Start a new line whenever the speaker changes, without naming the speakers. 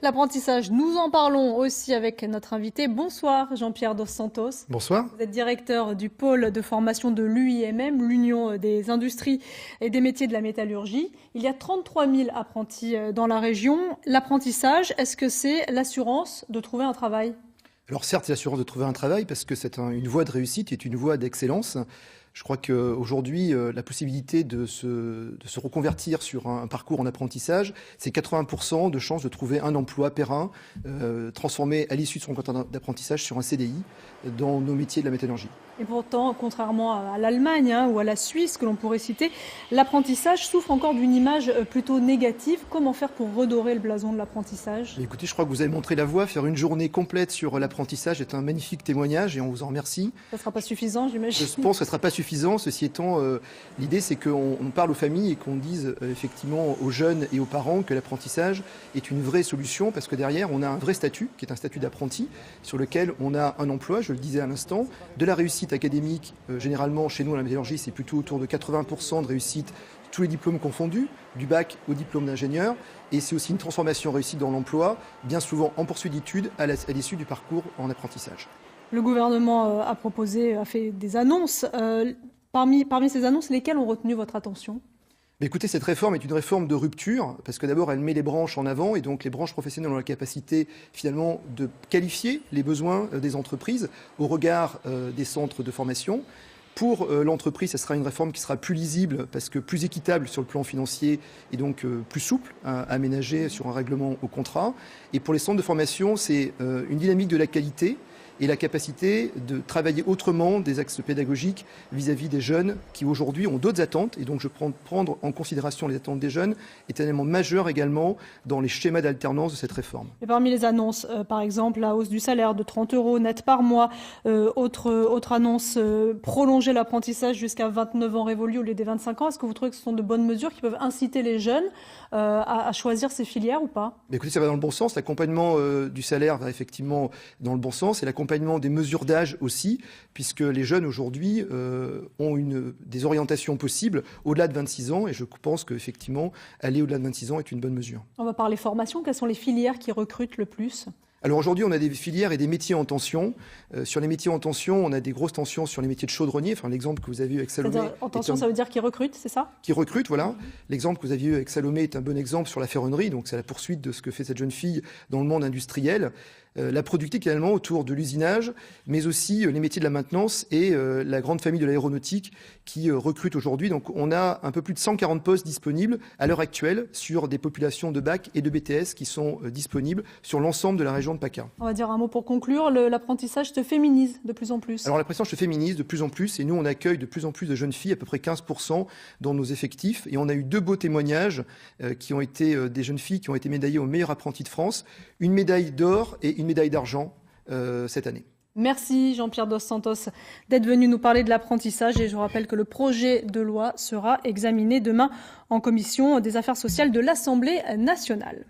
L'apprentissage, nous en parlons aussi avec notre invité. Bonsoir Jean-Pierre Dos Santos.
Bonsoir.
Vous êtes directeur du pôle de formation de l'UIMM, l'Union des industries et des métiers de la métallurgie. Il y a 33 000 apprentis dans la région. L'apprentissage, est-ce que c'est l'assurance de trouver un travail ?
Alors certes, c'est l'assurance de trouver un travail parce que c'est une voie de réussite, c'est une voie d'excellence. Je crois qu'aujourd'hui, la possibilité de se reconvertir sur un parcours en apprentissage, c'est 80% de chances de trouver un emploi périn, transformé à l'issue de son contrat d'apprentissage sur un CDI dans nos métiers de la métallurgie.
Et pourtant, contrairement à l'Allemagne ou à la Suisse que l'on pourrait citer, l'apprentissage souffre encore d'une image plutôt négative. Comment faire pour redorer le blason de l'apprentissage ?
Écoutez, je crois que vous avez montré la voie. Faire une journée complète sur l'apprentissage est un magnifique témoignage et on vous en remercie.
Ça ne sera pas suffisant, j'imagine.
Je pense que ce ne sera pas suffisant. Ceci étant, l'idée c'est qu'on parle aux familles et qu'on dise effectivement aux jeunes et aux parents que l'apprentissage est une vraie solution parce que derrière, on a un vrai statut qui est un statut d'apprenti sur lequel on a un emploi, je le disais à l'instant, de la réussite académique, généralement chez nous à la métallurgie, c'est plutôt autour de 80% de réussite, tous les diplômes confondus, du bac au diplôme d'ingénieur. Et c'est aussi une transformation réussie dans l'emploi, bien souvent en poursuite d'études à l'issue du parcours en apprentissage.
Le gouvernement a fait des annonces. Parmi ces annonces, lesquelles ont retenu votre attention ?
Mais écoutez, cette réforme est une réforme de rupture, parce que d'abord, elle met les branches en avant, et donc les branches professionnelles ont la capacité, finalement, de qualifier les besoins des entreprises au regard des centres de formation. Pour l'entreprise, ce sera une réforme qui sera plus lisible, parce que plus équitable sur le plan financier, et donc plus souple à aménager sur un règlement au contrat. Et pour les centres de formation, c'est une dynamique de la qualité, et la capacité de travailler autrement des axes pédagogiques vis-à-vis des jeunes qui aujourd'hui ont d'autres attentes. Et donc prendre en considération les attentes des jeunes est un élément majeur également dans les schémas d'alternance de cette réforme.
Et parmi les annonces, par exemple, la hausse du salaire de 30 € net par mois, autre annonce, prolonger l'apprentissage jusqu'à 29 ans révolus au lieu des 25 ans. Est-ce que vous trouvez que ce sont de bonnes mesures qui peuvent inciter les jeunes à choisir ces filières ou pas ?
Mais écoutez, ça va dans le bon sens. L'accompagnement du salaire va effectivement dans le bon sens et l'accompagnement des mesures d'âge aussi, puisque les jeunes aujourd'hui ont des orientations possibles au-delà de 26 ans et je pense qu'effectivement, aller au-delà de 26 ans est une bonne mesure.
On va parler formation. Quelles sont les filières qui recrutent le plus ?
Alors aujourd'hui, on a des filières et des métiers en tension. Sur les métiers en tension, on a des grosses tensions sur les métiers de chaudronnier. Enfin, l'exemple que vous avez eu avec Salomé.
En tension, ça veut dire qu'ils recrutent, c'est ça ?
Qui recrutent, voilà. L'exemple que vous avez eu avec Salomé est un bon exemple sur la ferronnerie. Donc, c'est la poursuite de ce que fait cette jeune fille dans le monde industriel. La productivité également autour de l'usinage, mais aussi les métiers de la maintenance et la grande famille de l'aéronautique qui recrute aujourd'hui. Donc on a un peu plus de 140 postes disponibles à l'heure actuelle sur des populations de bac et de BTS qui sont disponibles sur l'ensemble de la région de PACA.
On va dire un mot pour conclure. L'apprentissage se féminise de plus en plus.
Alors l'apprentissage se féminise de plus en plus et nous on accueille de plus en plus de jeunes filles, à peu près 15% dans nos effectifs. Et on a eu 2 beaux témoignages qui ont été des jeunes filles qui ont été médaillées au meilleur apprenti de France. Une médaille d'or et une médaille d'argent cette année.
Merci Jean-Pierre Dos Santos d'être venu nous parler de l'apprentissage et je rappelle que le projet de loi sera examiné demain en commission des affaires sociales de l'Assemblée nationale.